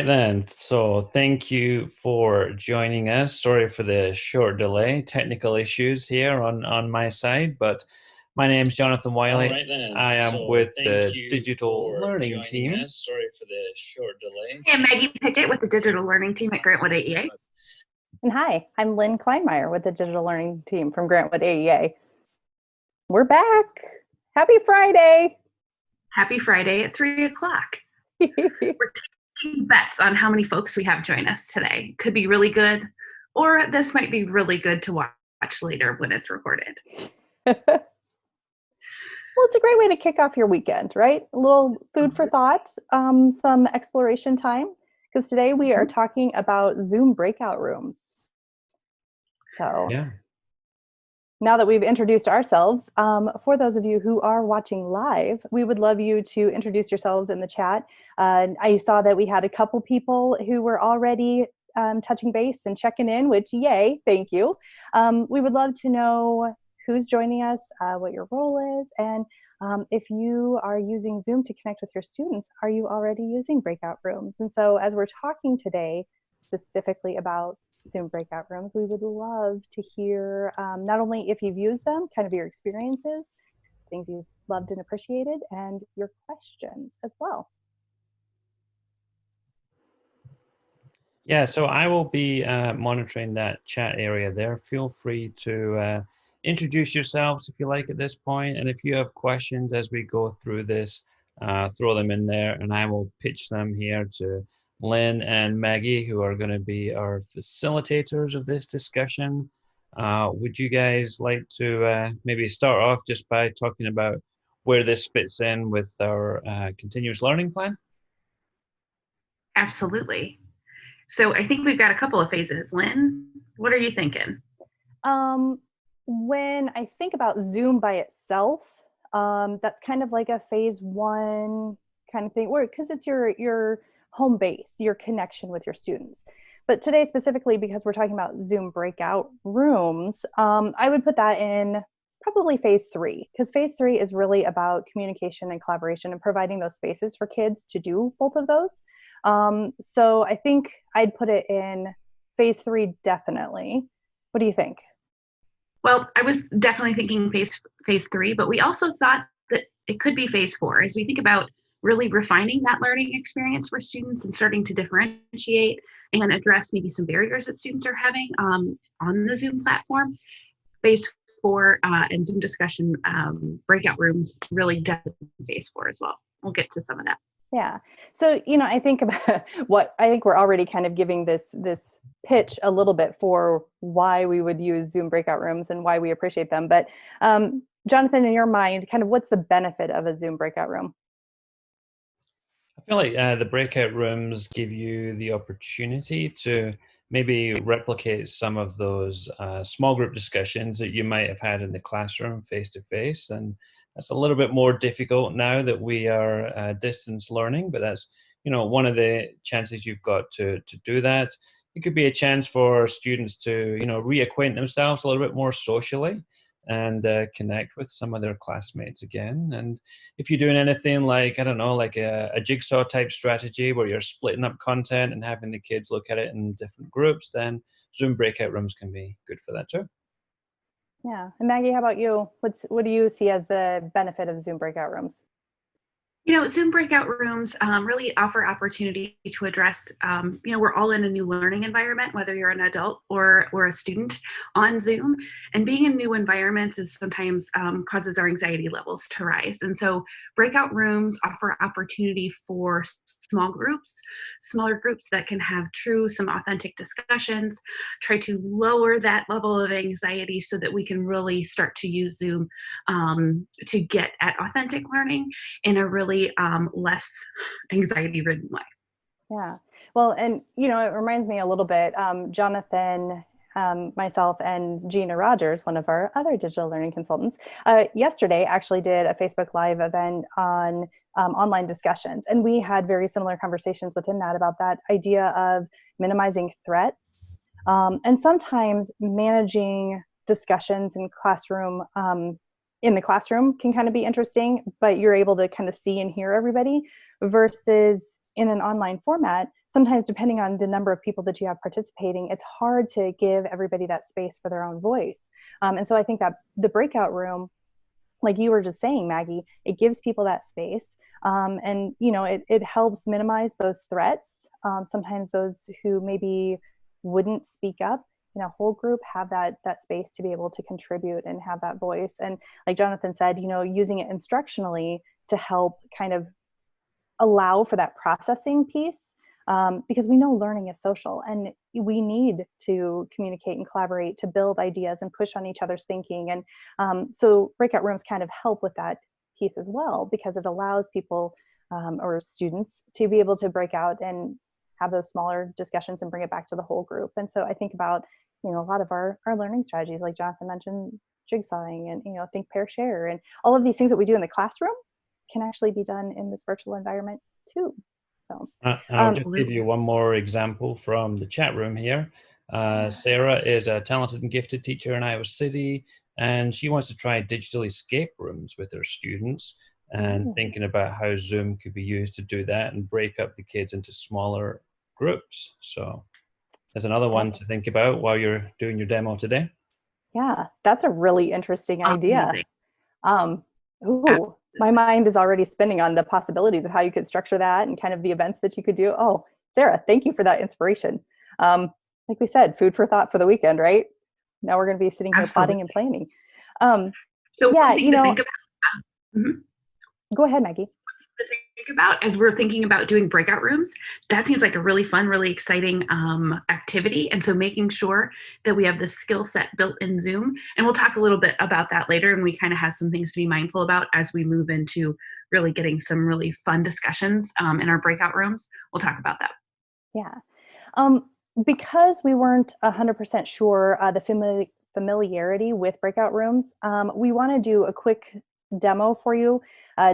right then. So thank you for joining us. Sorry for the short delay, technical issues here on my side, but my name's Jonathan All Wiley. right then. I am So with thank the you digital for learning joining team. us. Sorry for the short delay. Hey, I'm Maggie Pickett with the Digital Learning Team at Grantwood AEA. And hi, I'm Lynn Kleinmeyer with the Digital Learning Team from Grantwood AEA. We're back. Happy Friday. Happy Friday at 3 o'clock. We're taking bets on how many folks we have join us today. Could be really good, or this might be really good to watch later when it's recorded. Well, it's a great way to kick off your weekend, right? A little food for thought, some exploration time, because today we are talking about Zoom breakout rooms. So Yeah. now that we've introduced ourselves, for those of you who are watching live, we would love you to introduce yourselves in the chat. I saw that we had a couple people who were already touching base and checking in, which yay, thank you. We would love to know who's joining us, what your role is, and if you are using Zoom to connect with your students, are you already using breakout rooms? And so as we're talking today specifically about Zoom breakout rooms, we would love to hear not only if you've used them, kind of your experiences, things you've loved and appreciated, and your questions as well. Yeah, so I will be monitoring that chat area there. Feel free to introduce yourselves if you like at this point. And if you have questions as we go through this, throw them in there and I will pitch them here to Lynn and Maggie, who are going to be our facilitators of this discussion. Would you guys like to maybe start off just by talking about where this fits in with our continuous learning plan? Absolutely. So I think we've got a couple of phases. Lynn, what are you thinking? When I think about Zoom by itself, that's kind of like a phase one kind of thing, where because it's your home base, your connection with your students. But today specifically, because we're talking about Zoom breakout rooms, I would put that in probably phase three, because phase three is really about communication and collaboration and providing those spaces for kids to do both of those. So I think I'd put it in phase three, definitely. What do you think? Well, I was definitely thinking phase three, but we also thought that it could be phase four as we think about really refining that learning experience for students and starting to differentiate and address maybe some barriers that students are having on the Zoom platform. Phase four and Zoom discussion breakout rooms really definitely phase four as well. We'll get to some of that. Yeah. So, I think about I think we're already kind of giving this pitch a little bit for why we would use Zoom breakout rooms and why we appreciate them. But Jonathan, in your mind, kind of what's the benefit of a Zoom breakout room? I feel like the breakout rooms give you the opportunity to maybe replicate some of those small group discussions that you might have had in the classroom face to face. And that's a little bit more difficult now that we are distance learning, but that's, one of the chances you've got to do that. It could be a chance for students to, reacquaint themselves a little bit more socially and connect with some of their classmates again. And if you're doing anything like, I don't know, like a jigsaw type strategy where you're splitting up content and having the kids look at it in different groups, then Zoom breakout rooms can be good for that too. Yeah. And Maggie, how about you? What do you see as the benefit of Zoom breakout rooms? Zoom breakout rooms really offer opportunity to address, we're all in a new learning environment, whether you're an adult or a student on Zoom. And being in new environments is sometimes causes our anxiety levels to rise. And so breakout rooms offer opportunity for smaller groups that can have some authentic discussions, try to lower that level of anxiety so that we can really start to use Zoom to get at authentic learning in a really less anxiety-ridden way. Yeah. Well, and, it reminds me a little bit, Jonathan, myself, and Gina Rogers, one of our other digital learning consultants, yesterday actually did a Facebook Live event on online discussions. And we had very similar conversations within that about that idea of minimizing threats and sometimes managing discussions in the classroom can kind of be interesting, but you're able to kind of see and hear everybody versus in an online format. sometimes depending on the number of people that you have participating, it's hard to give everybody that space for their own voice. And so I think that the breakout room, like you were just saying, Maggie, it gives people that space. And, you know, it helps minimize those threats. Sometimes those who maybe wouldn't speak up in a whole group have that space to be able to contribute and have that voice. And like Jonathan said, you know, using it instructionally to help kind of allow for that processing piece, because we know learning is social and we need to communicate and collaborate to build ideas and push on each other's thinking. And so breakout rooms kind of help with that piece as well, because it allows people or students to be able to break out and have those smaller discussions and bring it back to the whole group. And so I think about, you know, a lot of our learning strategies, like Jonathan mentioned, jigsawing and, you know, think, pair, share, and all of these things that we do in the classroom can actually be done in this virtual environment too. So I'll just give you one more example from the chat room here. Sarah is a talented and gifted teacher in Iowa City, and she wants to try digital escape rooms with her students, and thinking about how Zoom could be used to do that and break up the kids into smaller groups. So there's another one to think about while you're doing your demo today. Yeah, that's a really interesting idea. Ooh, my mind is already spinning on the possibilities of how you could structure that and kind of the events that you could do. Oh, Sarah, thank you for that inspiration. Like we said, food for thought for the weekend, right? Now we're going to be sitting here plotting and planning. So yeah, you know, think about, go ahead, Maggie. To think about as we're thinking about doing breakout rooms, that seems like a really fun, really exciting activity. And so making sure that we have the skill set built in Zoom, and we'll talk a little bit about that later, and we kind of have some things to be mindful about as we move into really getting some really fun discussions in our breakout rooms. We'll talk about that. Yeah. Because we weren't 100% sure the familiarity with breakout rooms, we want to do a quick demo for you,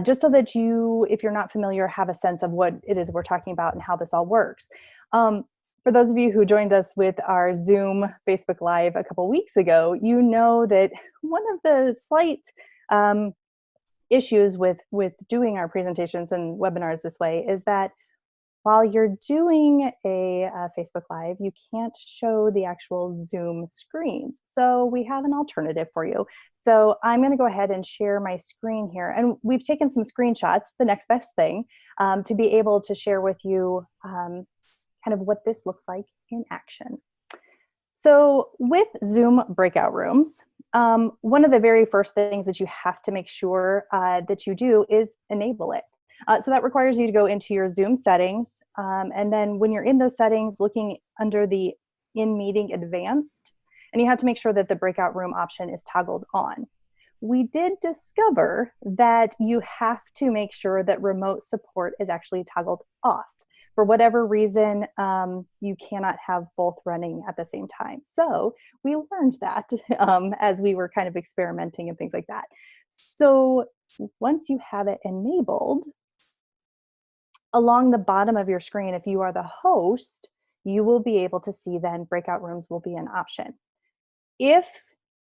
just so that you, if you're not familiar, have a sense of what it is we're talking about and how this all works. For those of you who joined us with our Zoom Facebook Live a couple weeks ago, you know that one of the slight issues with doing our presentations and webinars this way is that while you're doing a Facebook Live, you can't show the actual Zoom screen. So we have an alternative for you. So I'm going to go ahead and share my screen here. And we've taken some screenshots, the next best thing, to be able to share with you kind of what this looks like in action. So with Zoom breakout rooms, one of the very first things that you have to make sure that you do is enable it. So that requires you to go into your Zoom settings. And then when you're in those settings, looking under the In Meeting Advanced, and you have to make sure that the breakout room option is toggled on. We did discover that you have to make sure that remote support is actually toggled off. For whatever reason, you cannot have both running at the same time. So we learned that as we were kind of experimenting and things like that. So once you have it enabled, along the bottom of your screen, if you are the host, you will be able to see then breakout rooms will be an option. If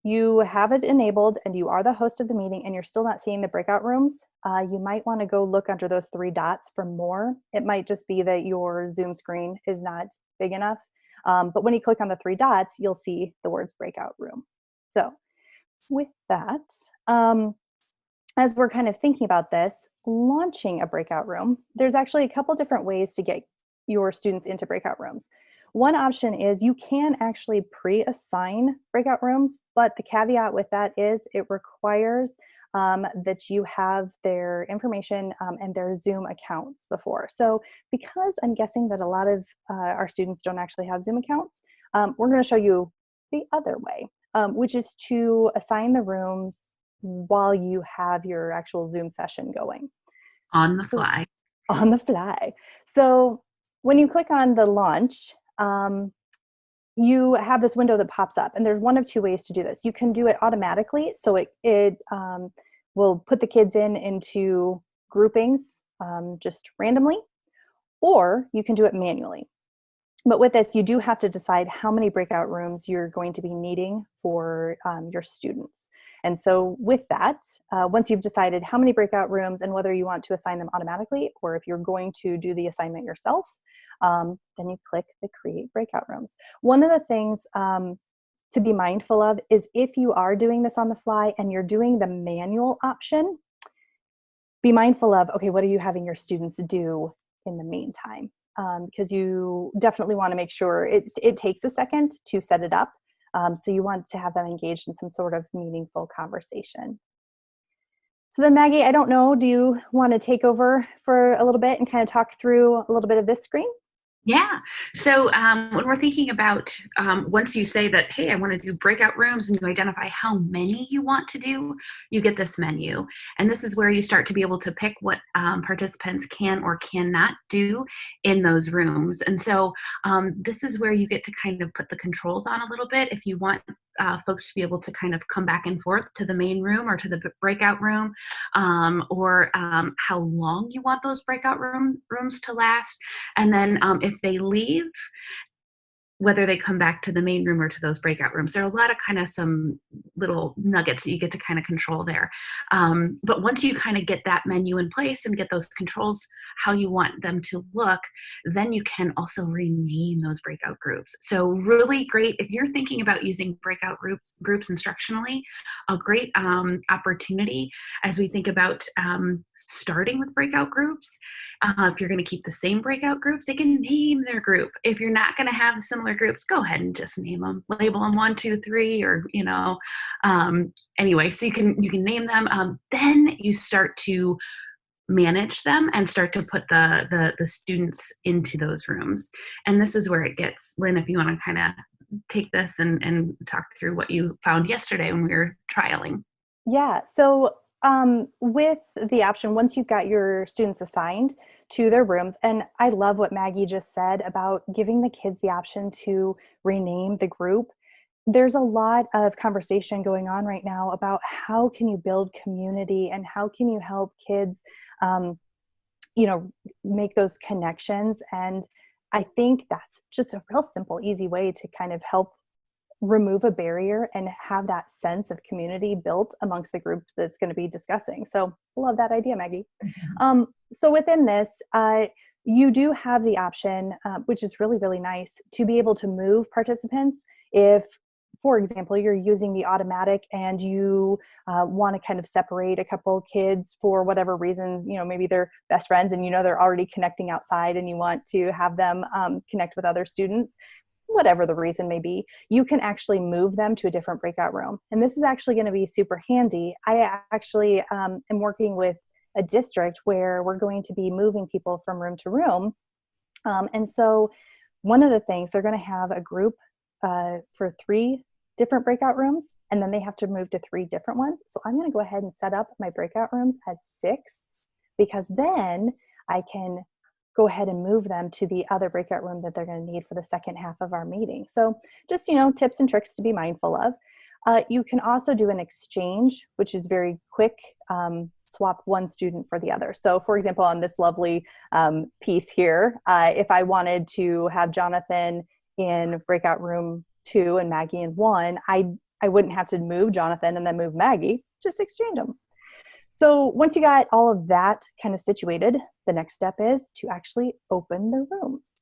you have it enabled and you are the host of the meeting and you're still not seeing the breakout rooms, you might want to go look under those three dots for more. It might just be that your Zoom screen is not big enough. But when you click on the three dots, you'll see the words breakout room. So with that, as we're kind of thinking about this, launching a breakout room, there's actually a couple different ways to get your students into breakout rooms. One option is you can actually pre-assign breakout rooms, but the caveat with that is it requires that you have their information and their Zoom accounts before. So because I'm guessing that a lot of our students don't actually have Zoom accounts, we're going to show you the other way, which is to assign the rooms while you have your actual Zoom session going. On the fly. On the fly. So when you click on the launch, you have this window that pops up, and there's one of two ways to do this. You can do it automatically, so it will put the kids into groupings just randomly, or you can do it manually. But with this, you do have to decide how many breakout rooms you're going to be needing for your students. And so with that, once you've decided how many breakout rooms and whether you want to assign them automatically or if you're going to do the assignment yourself, then you click the Create Breakout Rooms. One of the things to be mindful of is if you are doing this on the fly and you're doing the manual option, be mindful of, okay, what are you having your students do in the meantime? Because you definitely want to make sure it takes a second to set it up. So you want to have them engaged in some sort of meaningful conversation. So then Maggie, I don't know, do you want to take over for a little bit and kind of talk through a little bit of this screen? Yeah. So when we're thinking about once you say that, hey, I want to do breakout rooms, and you identify how many you want to do, you get this menu. And this is where you start to be able to pick what participants can or cannot do in those rooms. And so this is where you get to kind of put the controls on a little bit. If you want folks to be able to kind of come back and forth to the main room or to the breakout room, or how long you want those breakout rooms to last. And then if they leave, whether they come back to the main room or to those breakout rooms. There are a lot of kind of some little nuggets that you get to kind of control there. But once you kind of get that menu in place and get those controls how you want them to look, then you can also rename those breakout groups. So really great, if you're thinking about using breakout groups instructionally, a great opportunity as we think about starting with breakout groups. If you're going to keep the same breakout groups, they can name their group. If you're not going to have similar groups, go ahead and just name them, label them 1, 2, 3, or anyway, so you can name them. Then you start to manage them and start to put the students into those rooms. And this is where it gets, Lynn, if you want to kind of take this and talk through what you found yesterday when we were trialing. Yeah, so with the option, once you've got your students assigned to their rooms, and I love what Maggie just said about giving the kids the option to rename the group. There's a lot of conversation going on right now about how can you build community and how can you help kids, make those connections. And I think that's just a real simple, easy way to kind of help remove a barrier and have that sense of community built amongst the group that's going to be discussing. So I love that idea, Maggie. Mm-hmm. So within this, you do have the option, which is really, really nice, to be able to move participants if, for example, you're using the automatic and you want to kind of separate a couple kids for whatever reason, maybe they're best friends and they're already connecting outside and you want to have them connect with other students. Whatever the reason may be, you can actually move them to a different breakout room. And this is actually going to be super handy. I actually am working with a district where we're going to be moving people from room to room. And so one of the things, they're going to have a group for 3 different breakout rooms, and then they have to move to 3 different ones. So I'm going to go ahead and set up my breakout rooms as 6, because then I can go ahead and move them to the other breakout room that they're going to need for the second half of our meeting. So just, tips and tricks to be mindful of. You can also do an exchange, which is very quick, swap one student for the other. So for example, on this lovely piece here, if I wanted to have Jonathan in breakout room 2 and Maggie in 1, I wouldn't have to move Jonathan and then move Maggie, just exchange them. So once you got all of that kind of situated, the next step is to actually open the rooms.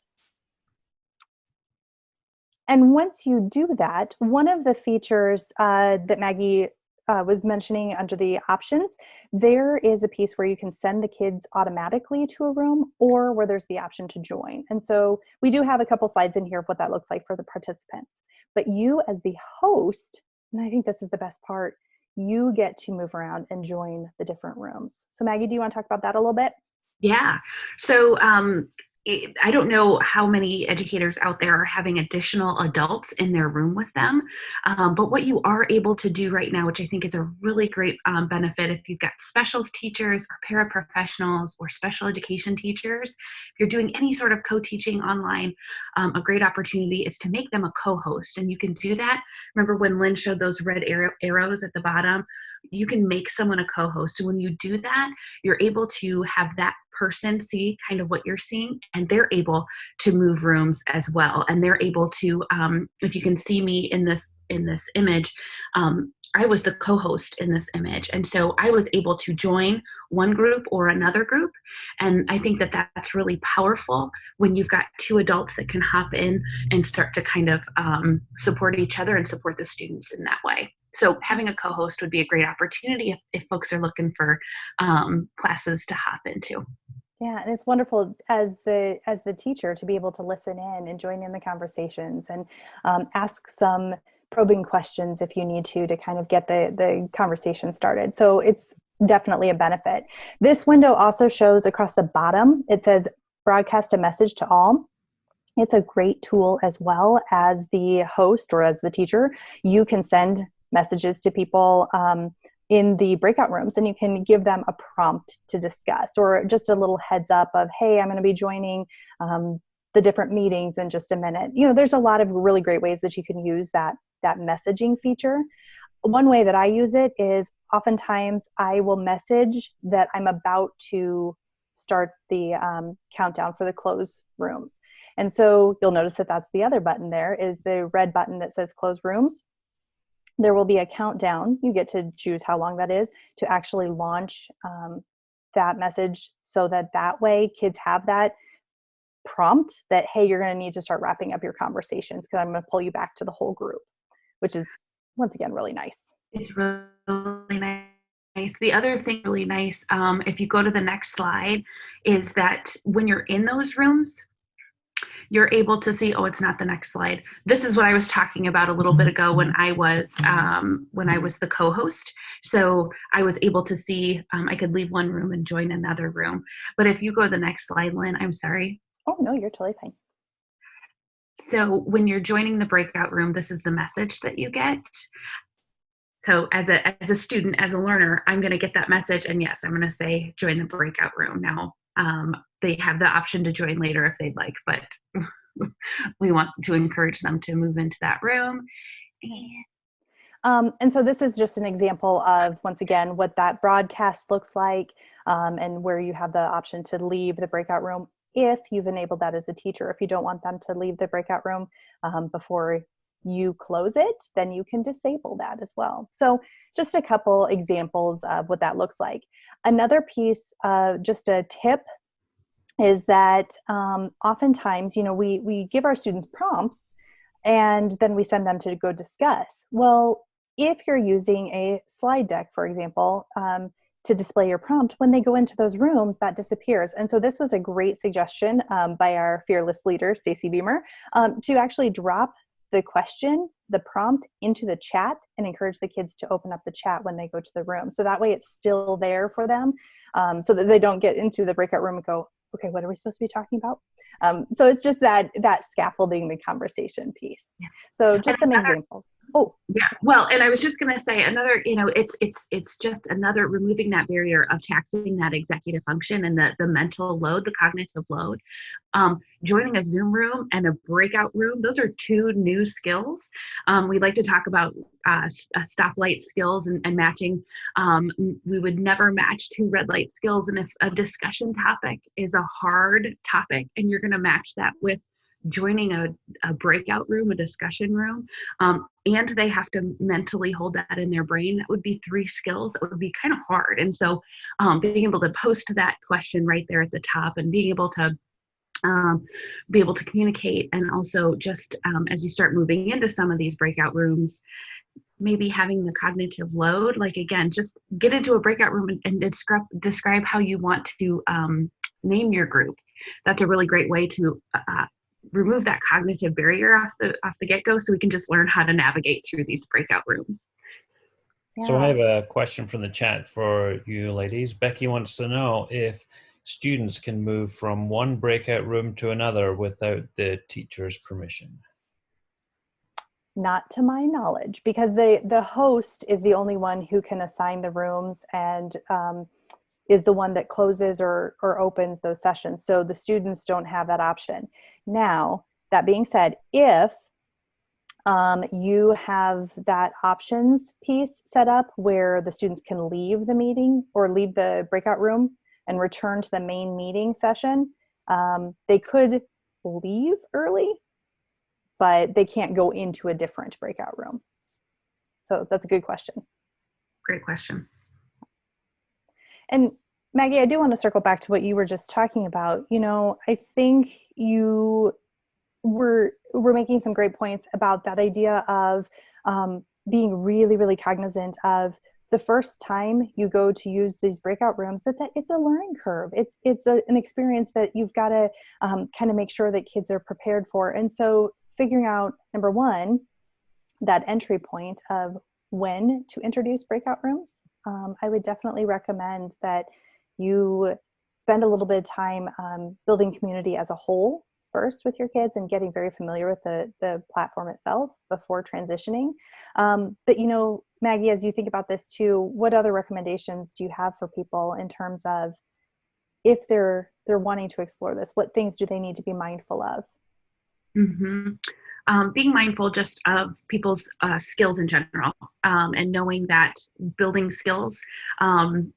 And once you do that, one of the features that Maggie was mentioning under the options, there is a piece where you can send the kids automatically to a room or where there's the option to join. And so we do have a couple slides in here of what that looks like for the participants. But you as the host, and I think this is the best part, you get to move around and join the different rooms. So Maggie, do you want to talk about that a little bit? Yeah. So I don't know how many educators out there are having additional adults in their room with them. But what you are able to do right now, which I think is a really great benefit if you've got specials teachers or paraprofessionals or special education teachers, if you're doing any sort of co-teaching online, a great opportunity is to make them a co-host. And you can do that. Remember when Lynn showed those red arrows at the bottom? You can make someone a co-host. So when you do that, you're able to have that person see kind of what you're seeing, and they're able to move rooms as well. And they're able to, if you can see me in this image, I was the co-host in this image. And so I was able to join one group or another group. And I think that that's really powerful when you've got two adults that can hop in and start to kind of support each other and support the students in that way. So having a co-host would be a great opportunity if folks are looking for classes to hop into. Yeah, and it's wonderful as the teacher to be able to listen in and join in the conversations and ask some probing questions if you need to kind of get the conversation started. So it's definitely a benefit. This window also shows across the bottom, it says broadcast a message to all. It's a great tool as well. As the host or as the teacher, you can send messages to people in the breakout rooms, and you can give them a prompt to discuss or just a little heads up of, hey, I'm going to be joining the different meetings in just a minute. You know, there's a lot of really great ways that you can use that messaging feature. One way that I use it is oftentimes I will message that I'm about to start the countdown for the close rooms. And so you'll notice that that's the other button there is the red button that says close rooms. There will be a countdown. You get to choose how long that is to actually launch that message so that way kids have that prompt that, hey, you're going to need to start wrapping up your conversations because I'm going to pull you back to the whole group, which is, once again, really nice. It's really nice. The other thing really nice, if you go to the next slide, is that when you're in those rooms, you're able to see, oh, it's not the next slide. This is what I was talking about a little bit ago when I was the co-host. So I was able to see, I could leave one room and join another room. But if you go to the next slide, Lynn, I'm sorry. Oh, no, you're totally fine. So when you're joining the breakout room, this is the message that you get. So as a student, as a learner, I'm going to get that message. And yes, I'm going to say, join the breakout room. Now, they have the option to join later if they'd like, but we want to encourage them to move into that room. And so this is just an example of, once again, what that broadcast looks like and where you have the option to leave the breakout room if you've enabled that as a teacher. If you don't want them to leave the breakout room before you close it, then you can disable that as well. So just a couple examples of what that looks like. Another piece, just a tip, is that oftentimes, you know, we give our students prompts and then we send them to go discuss. Well, if you're using a slide deck, for example, to display your prompt, when they go into those rooms, that disappears. And so this was a great suggestion by our fearless leader, Stacy Beamer, to actually drop the question, the prompt, into the chat and encourage the kids to open up the chat when they go to the room. So that way it's still there for them so that they don't get into the breakout room and go, okay, what are we supposed to be talking about? So it's just that scaffolding the conversation piece. So just some examples. Oh, yeah. Well, and I was just going to say another, you know, it's just another removing that barrier of taxing that executive function and the mental load, the cognitive load. Joining a Zoom room and a breakout room, those are two new skills. We like to talk about stoplight skills and matching. We would never match two red light skills. And if a discussion topic is a hard topic and you're going to match that with joining a breakout room, a discussion room, and they have to mentally hold that in their brain, that would be three skills that would be kind of hard. And so being able to post that question right there at the top and being able to communicate, and also just as you start moving into some of these breakout rooms, maybe having the cognitive load, like again, just get into a breakout room and describe how you want to name your group. That's a really great way to remove that cognitive barrier off the get-go, so we can just learn how to navigate through these breakout rooms. yeah. So I have a question from the chat for you ladies. Becky wants to know if students can move from one breakout room to another without the teacher's permission. Not to my knowledge, because the host is the only one who can assign the rooms and is the one that closes or opens those sessions. So the students don't have that option. Now, that being said, if you have that options piece set up where the students can leave the meeting or leave the breakout room and return to the main meeting session, they could leave early, but they can't go into a different breakout room. So that's a good question. Great question. And Maggie, I do want to circle back to what you were just talking about. I think you were making some great points about that idea of being really, really cognizant of the first time you go to use these breakout rooms, that it's a learning curve. It's an experience that you've got to kind of make sure that kids are prepared for. And so figuring out, number one, that entry point of when to introduce breakout rooms. I would definitely recommend that you spend a little bit of time building community as a whole first with your kids and getting very familiar with the platform itself before transitioning. But Maggie, as you think about this too, what other recommendations do you have for people in terms of if they're wanting to explore this? What things do they need to be mindful of? Mm-hmm. Being mindful just of people's skills in general, and knowing that building skills and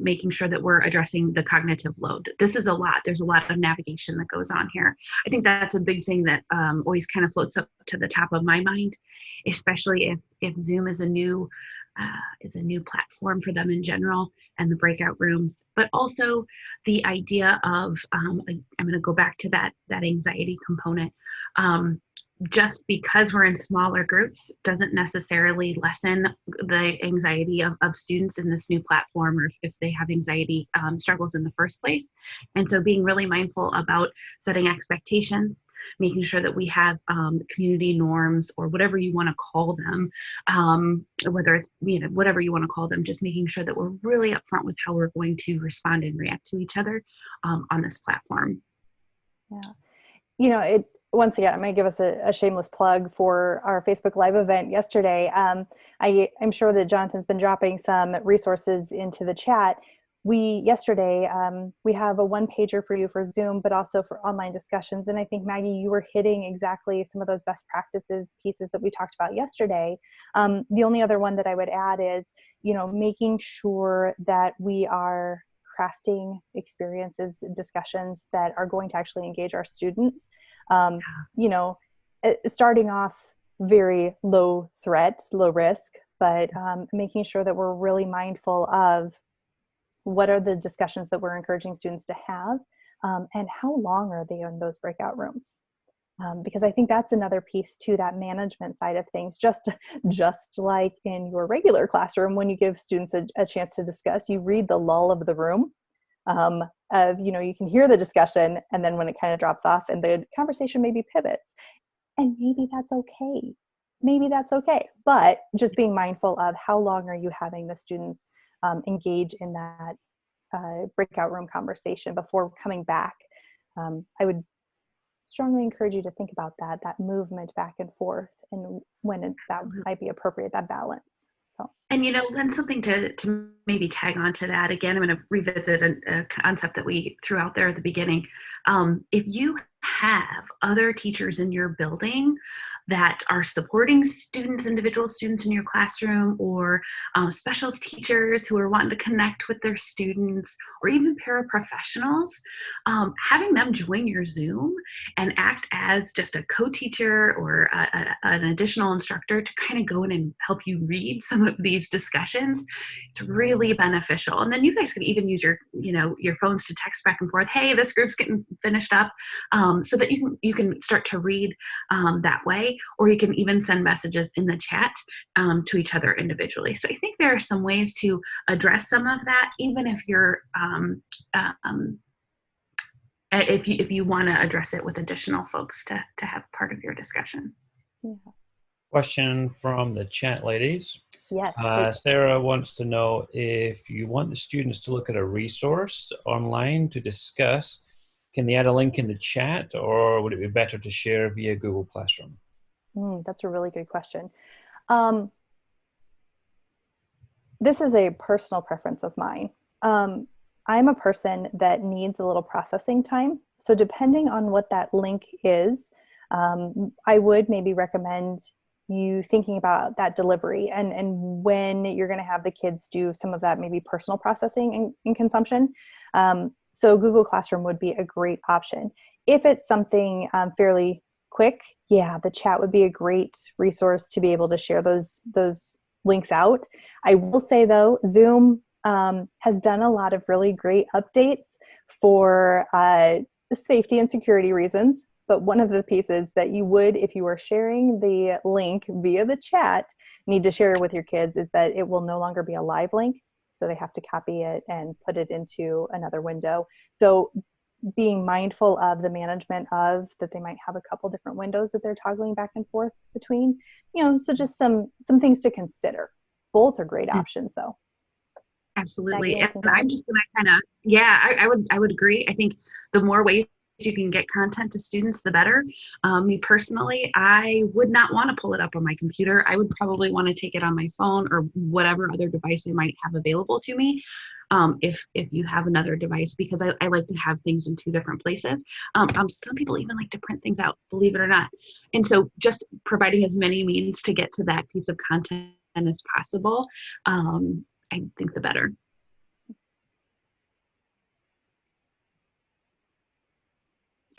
making sure that we're addressing the cognitive load. This is a lot. There's a lot of navigation that goes on here. I think that's a big thing that always kind of floats up to the top of my mind, especially if Zoom is a new platform for them in general, and the breakout rooms, but also the idea of I'm going to go back to that anxiety component. Just because we're in smaller groups doesn't necessarily lessen the anxiety of students in this new platform, or if they have anxiety struggles in the first place. And so being really mindful about setting expectations, making sure that we have community norms, or whatever you want to call them, whether it's, whatever you want to call them, just making sure that we're really upfront with how we're going to respond and react to each other on this platform. Yeah. Once again, I'm going to give us a shameless plug for our Facebook Live event yesterday. I'm sure that Jonathan's been dropping some resources into the chat. Yesterday, we have a one-pager for you for Zoom, but also for online discussions. And I think, Maggie, you were hitting exactly some of those best practices pieces that we talked about yesterday. The only other one that I would add is, making sure that we are crafting experiences, discussions that are going to actually engage our students. Starting off very low threat, low risk, but making sure that we're really mindful of what are the discussions that we're encouraging students to have, and how long are they in those breakout rooms? Because I think that's another piece to that management side of things. Just like in your regular classroom, when you give students a chance to discuss, you read the lull of the room. You can hear the discussion, and then when it kind of drops off and the conversation maybe pivots, and maybe that's okay. But just being mindful of how long are you having the students engage in that breakout room conversation before coming back. I would strongly encourage you to think about that movement back and forth, and when that might be appropriate, that balance. And then something to maybe tag on to that again, I'm going to revisit a concept that we threw out there at the beginning. If you have other teachers in your building that are supporting individual students in your classroom, or specials teachers who are wanting to connect with their students, or even paraprofessionals, having them join your Zoom and act as just a co-teacher or an additional instructor to kind of go in and help you read some of these discussions, it's really beneficial. And then you guys could even use your phones to text back and forth, hey, this group's getting finished up, so that you can start to read that way. Or you can even send messages in the chat to each other individually. So I think there are some ways to address some of that, even if you're if you want to address it with additional folks to have part of your discussion. Yeah. Question from the chat, ladies. Yes. Sarah wants to know if you want the students to look at a resource online to discuss, can they add a link in the chat, or would it be better to share via Google Classroom? That's a really good question. This is a personal preference of mine. I'm a person that needs a little processing time. So depending on what that link is, I would maybe recommend you thinking about that delivery and when you're going to have the kids do some of that maybe personal processing and consumption. So Google Classroom would be a great option. If it's something fairly quick, yeah, the chat would be a great resource to be able to share those links out. I will say though, Zoom has done a lot of really great updates for safety and security reasons. But one of the pieces that you would, if you were sharing the link via the chat, need to share with your kids is that it will no longer be a live link. So they have to copy it and put it into another window. So being mindful of the management of that, they might have a couple different windows that they're toggling back and forth between, so just some things to consider. Both are great options though. Absolutely. Maggie, And I'm just gonna I would agree. I think the more ways you can get content to students, the better. Me personally, I would not want to pull it up on my computer. I would probably want to take it on my phone or whatever other device I might have available to me. If you have another device, because I like to have things in two different places. Some people even like to print things out, believe it or not. And so just providing as many means to get to that piece of content as possible, I think the better.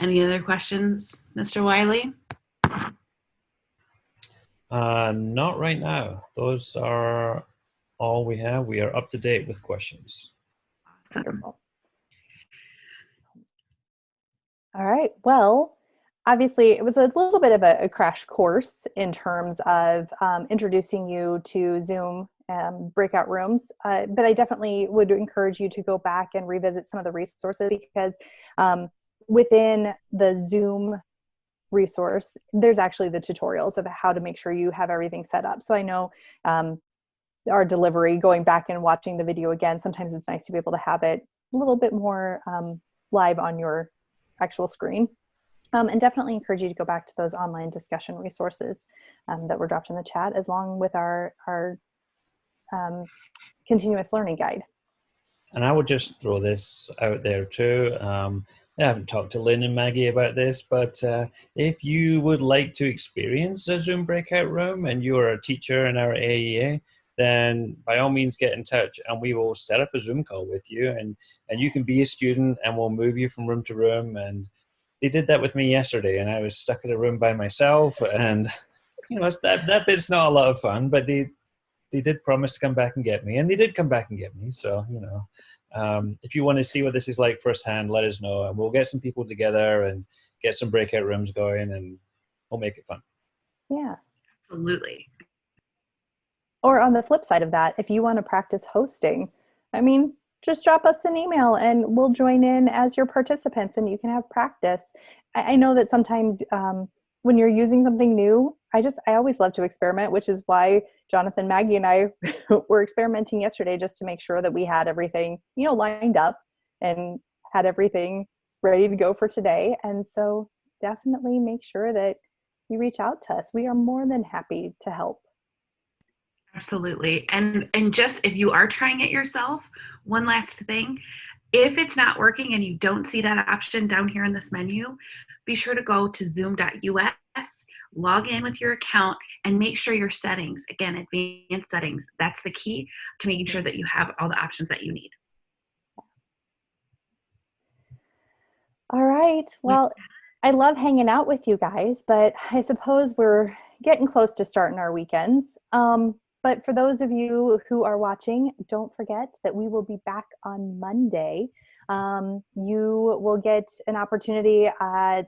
Any other questions, Mr. Wiley? Not right now. Those are all we have. We are up to date with questions. Wonderful. All right. Well, obviously, it was a little bit of a crash course in terms of introducing you to Zoom breakout rooms, but I definitely would encourage you to go back and revisit some of the resources, because within the Zoom resource, there's actually the tutorials of how to make sure you have everything set up. So I know our delivery, going back and watching the video again, sometimes it's nice to be able to have it a little bit more live on your actual screen. And definitely encourage you to go back to those online discussion resources that were dropped in the chat, along with our continuous learning guide. And I would just throw this out there too. I haven't talked to Lynn and Maggie about this, but if you would like to experience a Zoom breakout room and you are a teacher in our AEA, then by all means get in touch and we will set up a Zoom call with you, and you can be a student and we'll move you from room to room. And they did that with me yesterday, and I was stuck in a room by myself, and that bit's not a lot of fun, but they did promise to come back and get me, and they did come back and get me. So, if you want to see what this is like firsthand, let us know, and we'll get some people together and get some breakout rooms going, and we'll make it fun. Yeah, absolutely. Or on the flip side of that, if you want to practice hosting, just drop us an email and we'll join in as your participants and you can have practice. I know that sometimes when you're using something new, I always love to experiment, which is why Jonathan, Maggie, and I were experimenting yesterday just to make sure that we had everything, lined up and had everything ready to go for today. And so definitely make sure that you reach out to us. We are more than happy to help. Absolutely. And just if you are trying it yourself, one last thing, if it's not working and you don't see that option down here in this menu, be sure to go to zoom.us, log in with your account, and make sure your settings, again, advanced settings, that's the key to making sure that you have all the options that you need. All right. Well, I love hanging out with you guys, but I suppose we're getting close to starting our weekends. But for those of you who are watching, don't forget that we will be back on Monday. You will get an opportunity at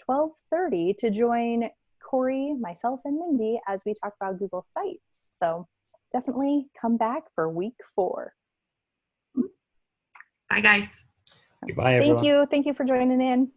12:30 to join Corey, myself, and Mindy as we talk about Google Sites. So definitely come back for week 4. Bye, guys. Goodbye, everyone. Thank you. Thank you for joining in.